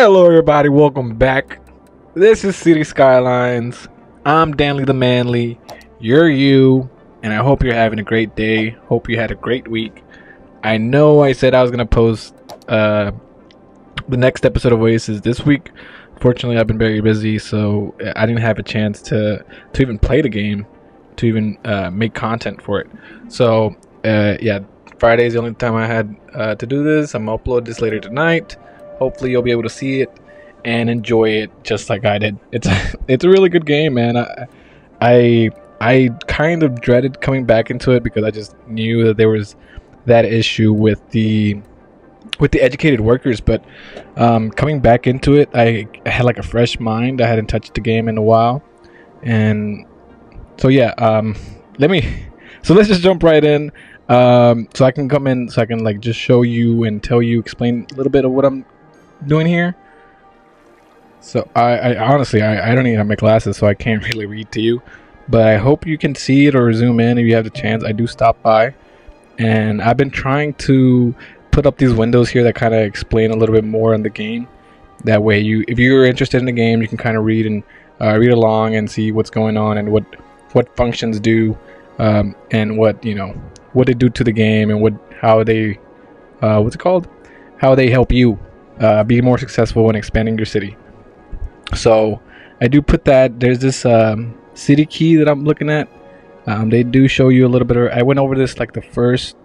Hello everybody, welcome back. This is City Skylines. I'm Danley the Manly. You're you, and I hope you're having a great day. Hope you had a great week. I know I said I was gonna post the next episode of Oasis this week. Fortunately, I've been very busy, so I didn't have a chance to even play the game, to even make content for it. So yeah, Friday is the only time I had to do this. I'm gonna upload this later tonight. Hopefully you'll be able to see it and enjoy it just like I did. It's a really good game, man. I kind of dreaded coming back into it because I just knew that there was that issue with the educated workers, but coming back into it, I had like a fresh mind. I hadn't touched the game in a while, and so yeah. Let's just jump right in. So I can come in, so I can like just show you and tell you, explain a little bit of what I'm doing here. So I honestly I don't even have my glasses, so I can't really read to you, but I hope you can see it or zoom in if you have the chance. I do stop by, and I've been trying to put up these windows here that kind of explain a little bit more on the game. That way, if you're interested in the game, you can kind of read and read along and see what's going on and what functions do, and what they do to the game, and how they how they help you be more successful in expanding your city. So I do put that. There's this city key that I'm looking at. They do show you a little bit I went over this like the first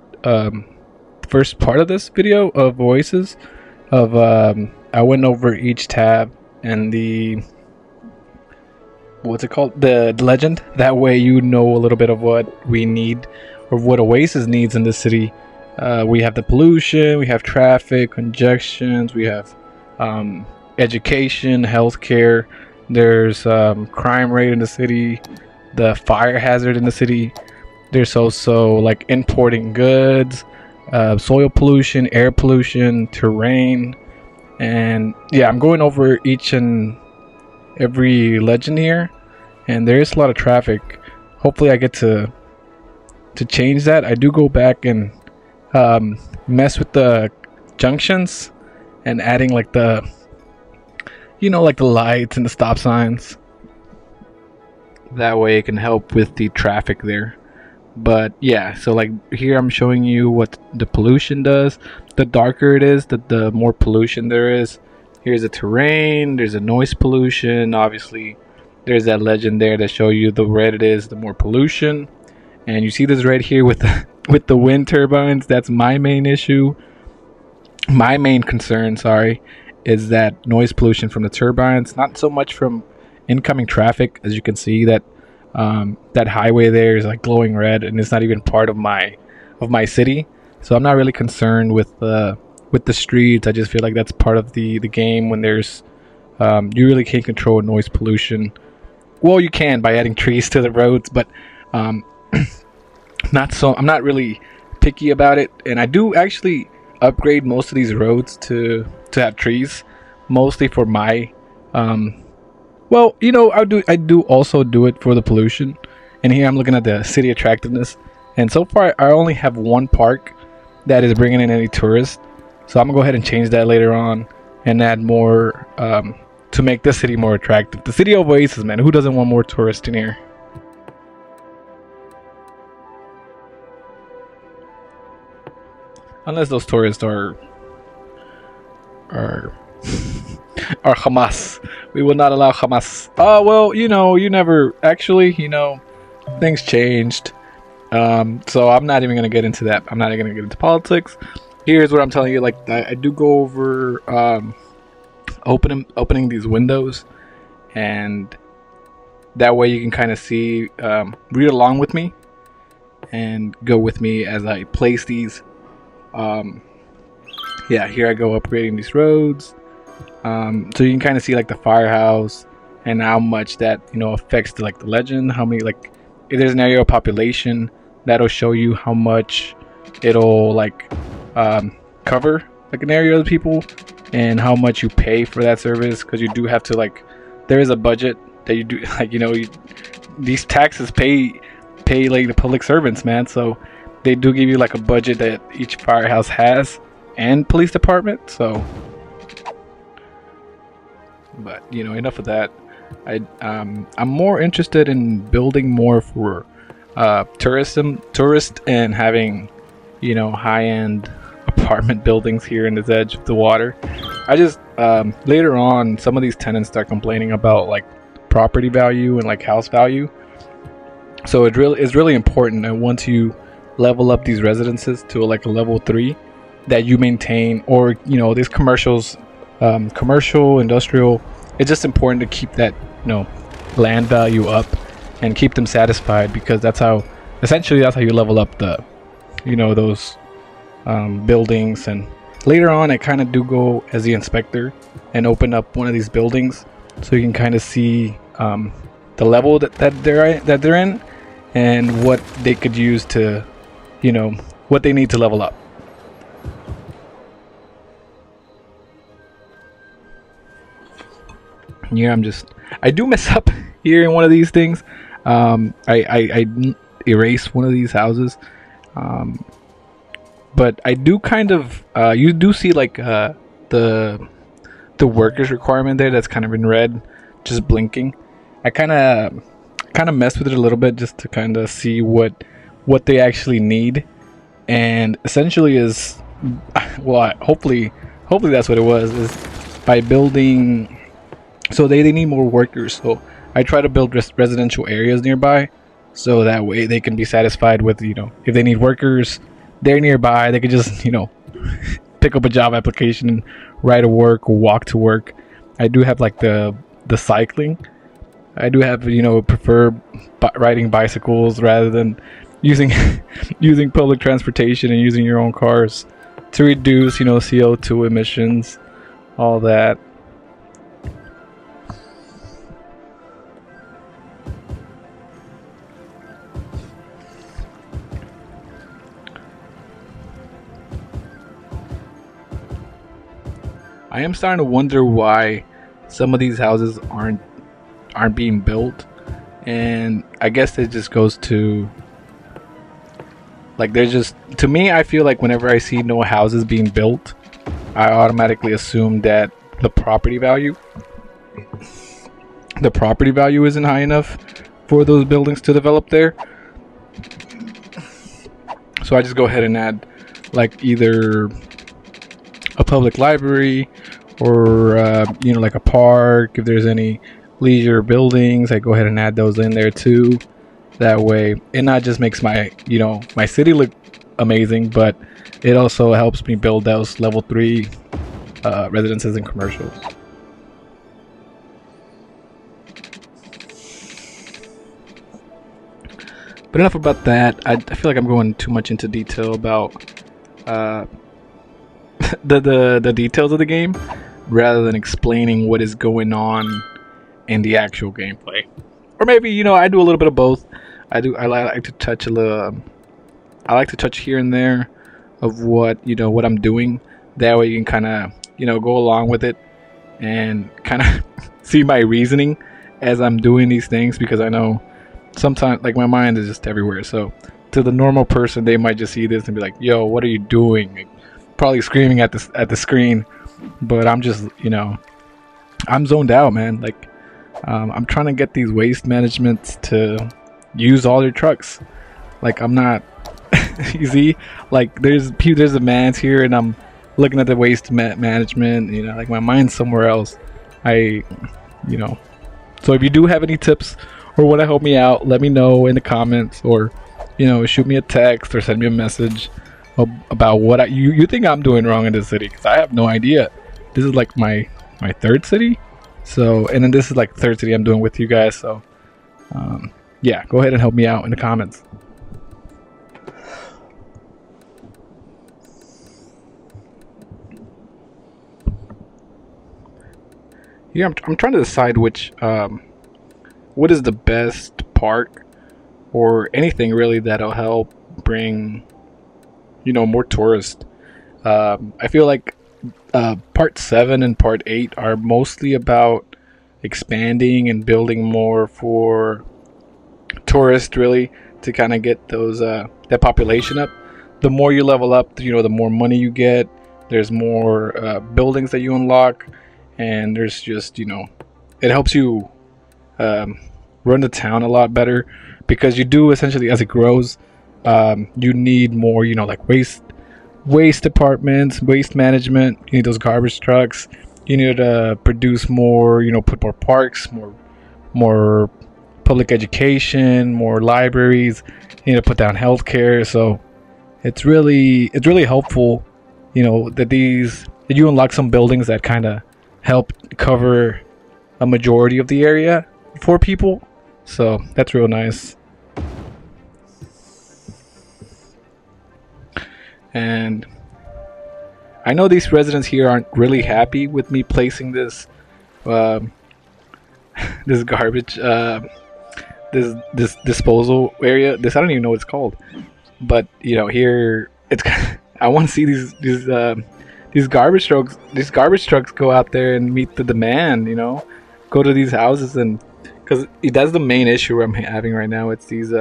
part of this video of Oasis. I went over each tab and the the legend. That way you know a little bit of what we need, or what Oasis needs in the city. We have the pollution, we have traffic, congestions, we have education, healthcare. There's crime rate in the city, the fire hazard in the city. There's also like importing goods, soil pollution, air pollution, terrain, and yeah, I'm going over each and every legend here, and there is a lot of traffic. Hopefully, I get to change that. I do go back and mess with the junctions and adding like the lights and the stop signs. That way it can help with the traffic there. But yeah, so like here I'm showing you what the pollution does. The darker it is, the more pollution there is. Here's the terrain, there's a noise pollution. Obviously there's that legend there that show you the red it is, the more pollution. And you see this right here with the wind turbines. That's my main issue. My main concern, is that noise pollution from the turbines, not so much from incoming traffic. As you can see, that highway there is like glowing red, and it's not even part of my city. So I'm not really concerned with the streets. I just feel like that's part of the game. When there's you really can't control noise pollution. Well, you can by adding trees to the roads, but I'm not really picky about it, and I do actually upgrade most of these roads to have trees, mostly for my I do also do it for the pollution. And here I'm looking at the city attractiveness, and so far I only have one park that is bringing in any tourists, so I'm gonna go ahead and change that later on and add more to make the city more attractive. The city of Oasis, man, who doesn't want more tourists in here? Unless those tourists are Hamas. We will not allow Hamas. Oh, well, you never actually, things changed. So I'm not even going to get into that. I'm not even going to get into politics. Here's what I'm telling you. Like, I do go over opening these windows, and that way you can kind of see, read along with me and go with me as I place these. Yeah, here I go upgrading these roads. So you can kind of see like the firehouse and how much that affects the legend. How many, like, if there's an area of population, that'll show you how much it'll cover like an area of people, and how much you pay for that service, because you do have to there is a budget that you do these taxes pay like the public servants, man. So they do give you like a budget that each firehouse has and police department. So But enough of that. I'm more interested in building more for tourist, and having high end apartment buildings here in this edge of the water. I just later on, some of these tenants start complaining about like property value and like house value. So it's really important that once you level up these residences to like a level 3, that you maintain, or these commercial, industrial. It's just important to keep that land value up and keep them satisfied, because that's how you level up the those buildings. And later on, I kind of do go as the inspector and open up one of these buildings, so you can kind of see the level that they're in, and what they could use to what they need to level up. Yeah, I do mess up here in one of these things. I erase one of these houses, but I do kind of you do see like the workers requirement there, that's kind of in red, just blinking. I kind of mess with it a little bit, just to kind of see what they actually need, and essentially is, well, hopefully that's what it was, is by building. So they need more workers. So I try to build residential areas nearby, so that way they can be satisfied with, if they need workers, they're nearby. They could just, pick up a job application and ride to work or walk to work. I do have like the cycling. I do have, prefer riding bicycles rather than using using public transportation and using your own cars to reduce, CO2 emissions, all that. I am starting to wonder why some of these houses aren't being built, and I guess it just goes to like, there's just, to me, I feel like whenever I see no houses being built, I automatically assume that the property value isn't high enough for those buildings to develop there. So I just go ahead and add like either a public library, or like a park. If there's any leisure buildings, I go ahead and add those in there too. That way it not just makes my my city look amazing, but it also helps me build those level 3 residences and commercials. But enough about that. I feel like I'm going too much into detail about the details of the game, rather than explaining what is going on in the actual gameplay. Or maybe I do a little bit of both. I like to touch a little. I like to touch here and there of what what I'm doing. That way you can kind of go along with it and kind of see my reasoning as I'm doing these things, because I know sometimes like my mind is just everywhere. So to the normal person, they might just see this and be like, "Yo, what are you doing?" Like, probably screaming at the screen. But I'm just I'm zoned out, man. Like I'm trying to get these waste managements to use all their trucks. Like I'm not you see, like there's a man's here, and I'm looking at the waste management. Like my mind's somewhere else. So if you do have any tips or want to help me out, let me know in the comments, or shoot me a text or send me a message about what you think I'm doing wrong in this city, because I have no idea. This is like my third city, so, and then this is like the third city I'm doing with you guys. So yeah, go ahead and help me out in the comments. Yeah, I'm trying to decide which what is the best park or anything really that'll help bring more tourists. I feel like part 7 and part 8 are mostly about expanding and building more for tourists, really, to kind of get those that population up. The more you level up, the more money you get. There's more buildings that you unlock, and there's just it helps you run the town a lot better, because you do essentially, as it grows, you need more, like waste departments, waste management. You need those garbage trucks. You need to produce more, put more parks, more public education, more libraries. You need to put down healthcare. So it's really helpful, that you unlock some buildings that kind of help cover a majority of the area for people. So that's real nice. And I know these residents here aren't really happy with me placing this this garbage this disposal area. I don't even know what it's called, but here it's I want to see these garbage trucks go out there and meet the demand. Go to these houses, and because that's the main issue I'm having right now. It's these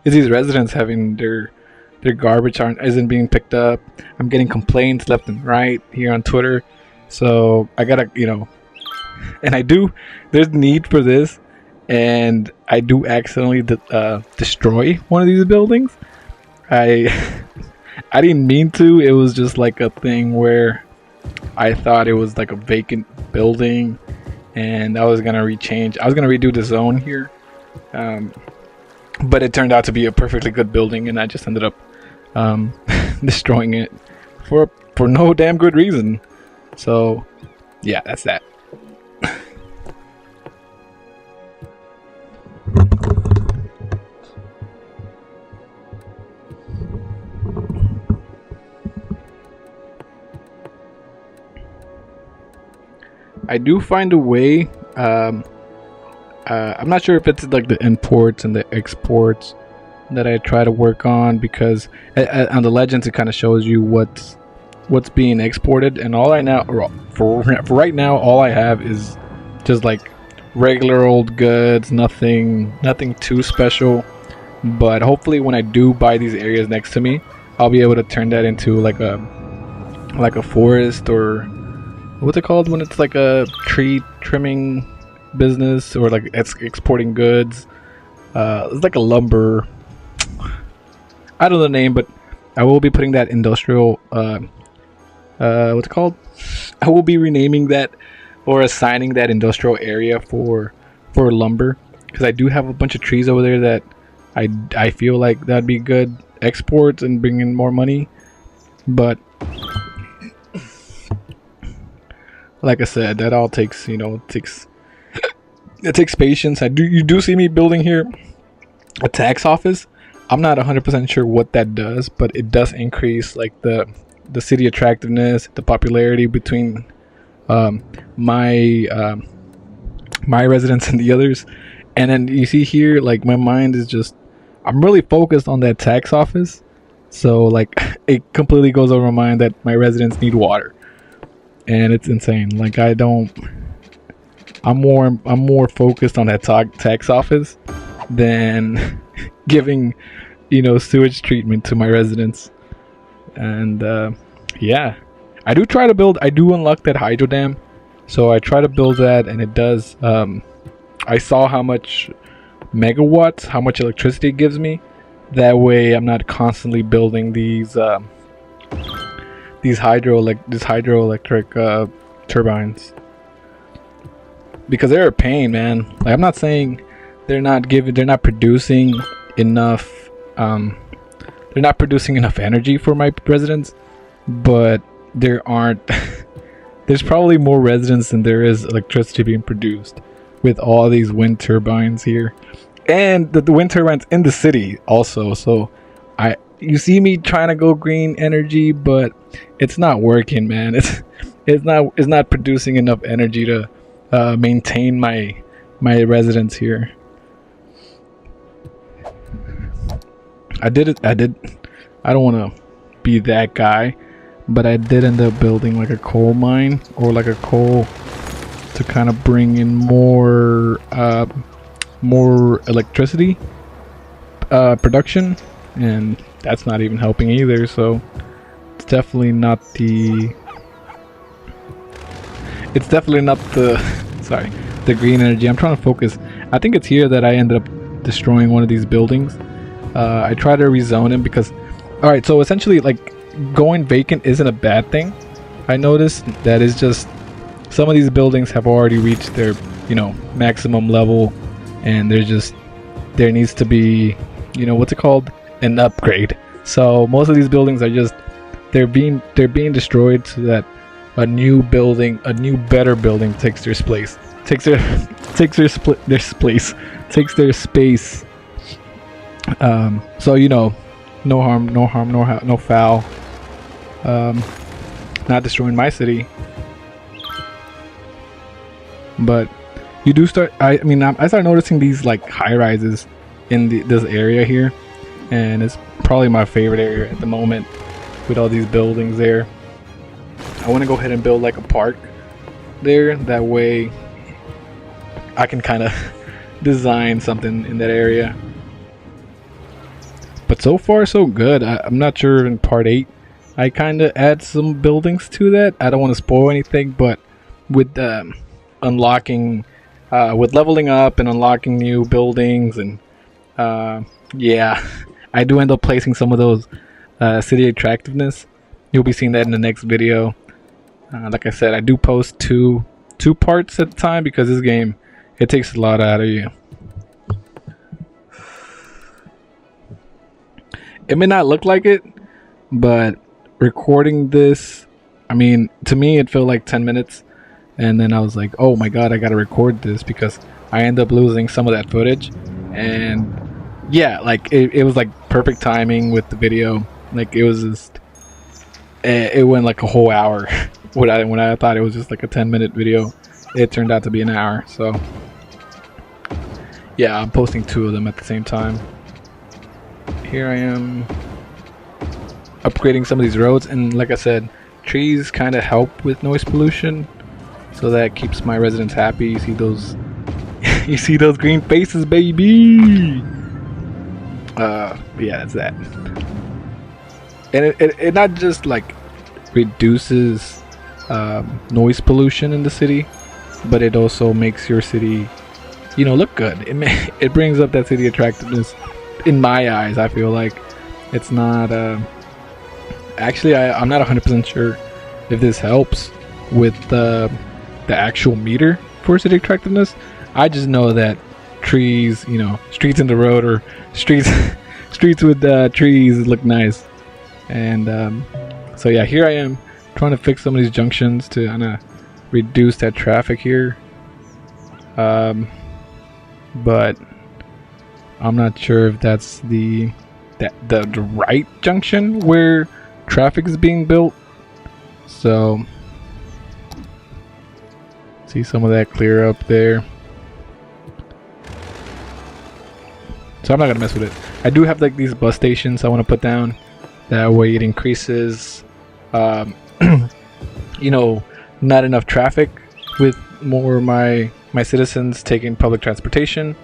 residents having their garbage isn't being picked up. I'm getting complaints left and right here on Twitter. So I gotta, and there's need for this, and I do accidentally destroy one of these buildings. I I didn't mean to. It was just like a thing where I thought it was like a vacant building, and I was gonna redo the zone here. But it turned out to be a perfectly good building, and I just ended up destroying it for no damn good reason. So yeah, that's that. I do find a way. I'm not sure if it's like the imports and the exports that I try to work on, because on the legends it kind of shows you what's being exported, and for right now all I have is just like regular old goods, nothing too special. But hopefully when I do buy these areas next to me, I'll be able to turn that into like a forest, or what's it called when it's like a tree trimming business, or like exporting goods. It's like a lumber. I don't know the name, but I will be putting that industrial. What's it called? I will be renaming that, or assigning that industrial area for lumber, because I do have a bunch of trees over there that I feel like that'd be good exports and bring in more money. But like I said, that all takes it takes patience. You do see me building here a tax office. I'm not 100% sure what that does, but it does increase like the city attractiveness, the popularity between my residents and the others. And then you see here, like, my mind is just, I'm really focused on that tax office. So like it completely goes over my mind that my residents need water, and it's insane. Like I'm more focused on that tax office than giving sewage treatment to my residents. And yeah, I do unlock that hydro dam, so I try to build that, and it does. I saw how much megawatts, how much electricity it gives me. That way I'm not constantly building these hydroelectric turbines, because they're a pain, man. Like, I'm not saying they're not producing enough energy for my residents, but there's probably more residents than there is electricity being produced with all these wind turbines here, and the wind turbines in the city also. So you see me trying to go green energy, but it's not working, man. It's not producing enough energy to maintain my residents here. I don't want to be that guy, but I did end up building like a coal mine, or like a coal, to kind of bring in more electricity production, and that's not even helping either. So it's definitely not the it's definitely not the sorry, the green energy. I'm trying to focus. I think it's here that I ended up destroying one of these buildings. I try to rezone him because, all right, so essentially like going vacant isn't a bad thing. I noticed that it's just some of these buildings have already reached their, maximum level, and there needs to be, what's it called, an upgrade. So most of these buildings are just they're being destroyed so that a new better building takes their place, takes their space. So no harm, no foul. Not destroying my city, but you do start. I start noticing these like high rises in this area here, and it's probably my favorite area at the moment with all these buildings there. I want to go ahead and build like a park there. That way, I can kind of design something in that area. But so far, so good. I'm not sure in part 8. I kind of add some buildings to that. I don't want to spoil anything, but with unlocking, with leveling up and unlocking new buildings, and yeah, I do end up placing some of those city attractiveness. You'll be seeing that in the next video. Like I said, I do post two parts at a time because this game, it takes a lot out of you. It may not look like it, but recording this, to me it felt like 10 minutes, and then I was like, oh my god, I gotta record this because I end up losing some of that footage. And yeah, like it was like perfect timing with the video. Like it was just, it went like a whole hour. when I thought it was just like a 10-minute video, it turned out to be an hour. So yeah, I'm posting 2 of them at the same time. Here I am upgrading some of these roads, and like I said, trees kind of help with noise pollution, so that keeps my residents happy. You see those you see those green faces, baby. Yeah, that's that. And it not just like reduces noise pollution in the city, but it also makes your city, look good. It brings up that city attractiveness in my eyes. I feel like it's not actually I'm not 100% sure if this helps with the actual meter for city attractiveness. I just know that trees, streets in the road, or streets with trees look nice. And so yeah, here I am trying to fix some of these junctions to kind of reduce that traffic here. But I'm not sure if that's the right junction where traffic is being built. So see some of that clear up there. So I'm not gonna mess with it. I do have like these bus stations I want to put down. That way it increases, not enough traffic with more of my citizens taking public transportation.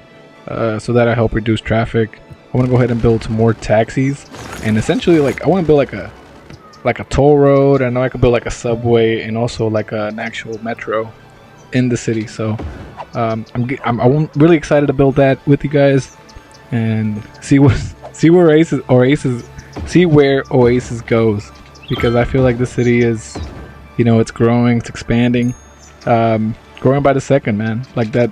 So that I help reduce traffic. I want to go ahead and build some more taxis, and essentially, like, I want to build like a toll road. I know I could build like a subway and also like an actual metro in the city. So I'm really excited to build that with you guys and see where Oasis goes, because I feel like the city is, it's growing, it's expanding, growing by the second, man. Like that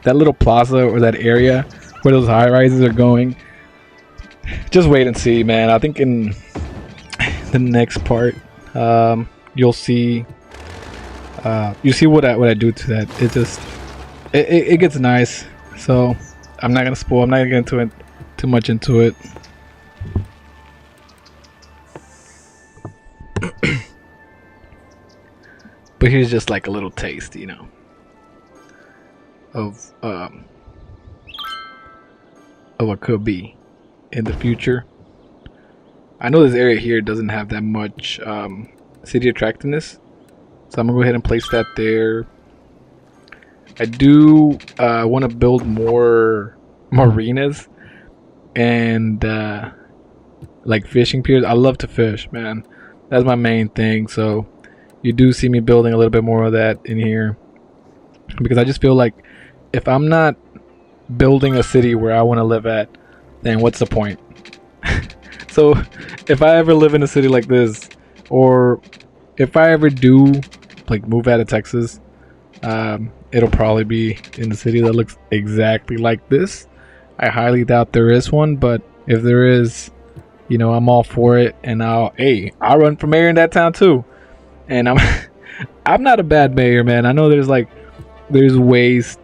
little plaza or that area where those high rises are going. Just wait and see, man. I think in the next part, you'll see what I do to that. It gets nice. So I'm not gonna spoil. I'm not gonna get into it too much into it. But here's just like a little taste, of what could be in the future. I know this area here doesn't have that much city attractiveness, so I'm gonna go ahead and place that there. I do want to build more marinas and like fishing piers. I love to fish, man. That's my main thing. So you do see me building a little bit more of that in here, because I just feel like if I'm not building a city where I want to live at, then what's the point? So if I ever live in a city like this, or if I ever do like move out of Texas, it'll probably be in a city that looks exactly like this. I highly doubt there is one, but if there is, I'm all for it, and I'll run for mayor in that town too. And I'm I'm not a bad mayor, man. I know there's waste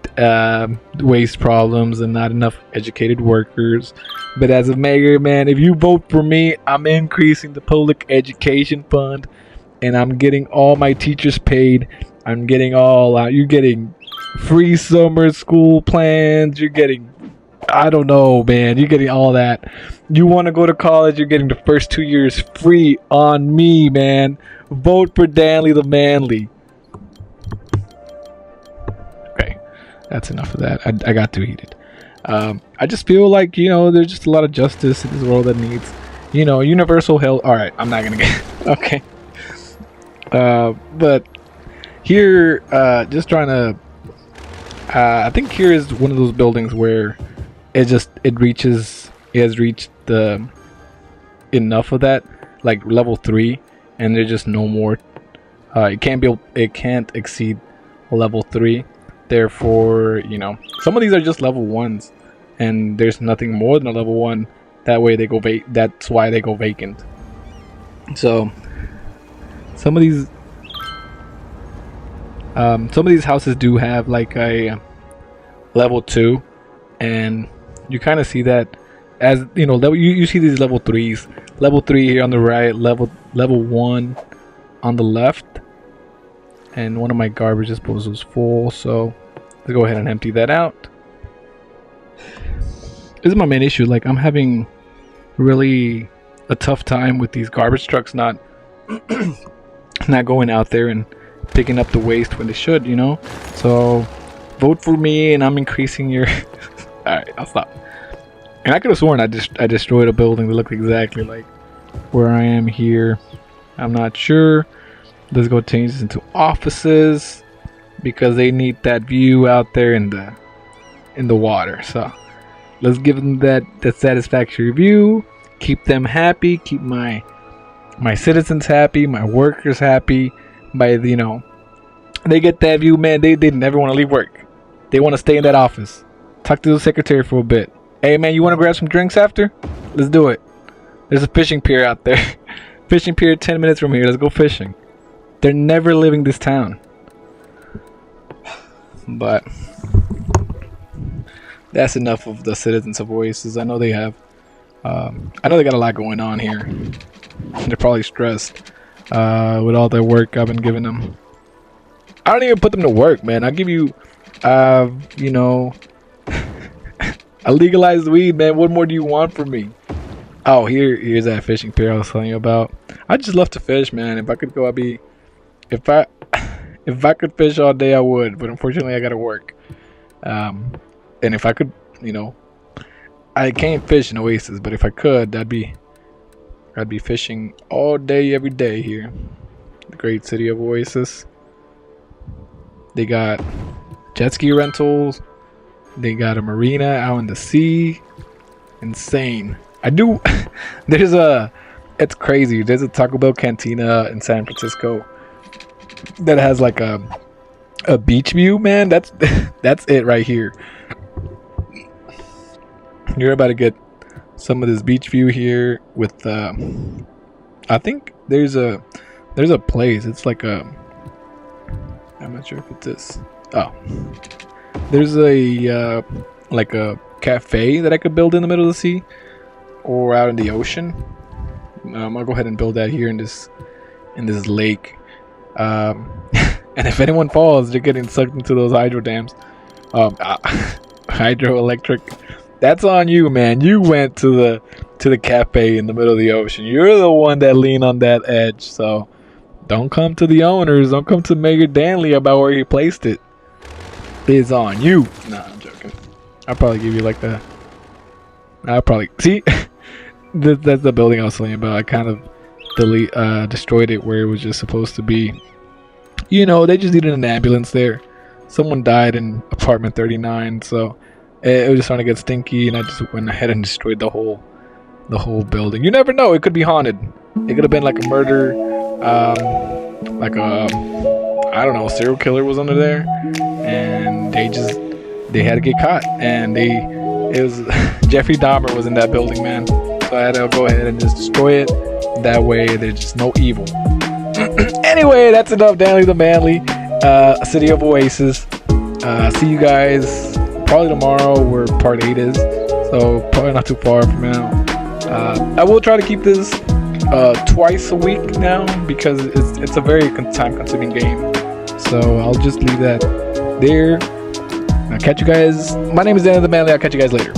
problems and not enough educated workers, but as a mayor, man, if you vote for me, I'm increasing the public education fund, and I'm getting all my teachers paid. I'm getting you're getting free summer school plans. You're getting, I don't know, man. You're getting all that. You want to go to college, you're getting the first 2 years free on me, man. Vote for Danley the Manly. Okay, that's enough of that. I got too heated. I just feel like, there's just a lot of justice in this world that needs, universal health. All right, I'm not going to get... Okay. But here, just trying to... I think here is one of those buildings where it has reached the enough of that, like level 3, and there's just no more. It can't exceed level 3. Therefore, some of these are just level 1s, and there's nothing more than a level 1. That way they go that's why they go vacant. So some of these houses do have like a level 2, and you kind of see that as you see these level 3s. Level 3 here on the right, level 1 on the left, and one of my garbage disposals is full, so let's go ahead and empty that out. This is my main issue. Like, I'm having really a tough time with these garbage trucks not going out there and picking up the waste when they should, So vote for me, and I'm increasing your... Alright, I'll stop. And I could have sworn I destroyed a building that looked exactly like where I am here. I'm not sure. Let's go change this into offices, because they need that view out there in the water. So let's give them that satisfactory view. Keep them happy. Keep my citizens happy. My workers happy. They get that view, man. They never want to leave work. They want to stay in that office. Talk to the secretary for a bit. Hey, man, you want to grab some drinks after? Let's do it. There's a fishing pier out there. Fishing pier 10 minutes from here. Let's go fishing. They're never leaving this town. But that's enough of the citizens of Oasis. I know they have... I know they got a lot going on here. They're probably stressed with all the work I've been giving them. I don't even put them to work, man. I'll give you, I legalized weed, man. What more do you want from me? Oh, here's that fishing pier I was telling you about. I just love to fish, man. If I could go, if I could fish all day, I would. But unfortunately, I gotta work. And if I could, I can't fish in Oasis. But if I could, I'd be fishing all day, every day here. The great city of Oasis. They got jet ski rentals. They got a marina out in the sea. Insane. It's crazy. There's a Taco Bell cantina in San Francisco that has like a beach view, man. That's it right here. You're about to get some of this beach view here with I think there's a place. It's like I'm not sure if it's this. Oh. There's a like a cafe that I could build in the middle of the sea or out in the ocean. I'll go ahead and build that here in this lake. And if anyone falls, they're getting sucked into those hydro dams. Hydroelectric. That's on you, man. You went to the cafe in the middle of the ocean. You're the one that leaned on that edge. So don't come to the owners. Don't come to Mayor Danley about where he placed it. It's on you. Nah, I'm joking. I'll probably give you like the... I'll probably... See? That's the building I was telling you about. I kind of destroyed it where it was just supposed to be You know, they just needed an ambulance there. Someone died in apartment 39, so it was just starting to get stinky, and I just went ahead and destroyed the whole building. You never know; it could be haunted. It could have been like a murder, like a I don't know, serial killer was under there, and they had to get caught, and it was Jeffrey Dahmer was in that building, man. So I had to go ahead and just destroy it. That way, there's just no evil. Anyway, that's enough. Danley the Manly, City of Oasis. See you guys probably tomorrow where part 8 is. So probably not too far from now. I will try to keep this twice a week now because it's a very time-consuming game. So I'll just leave that there. I'll catch you guys. My name is Danley the Manly. I'll catch you guys later.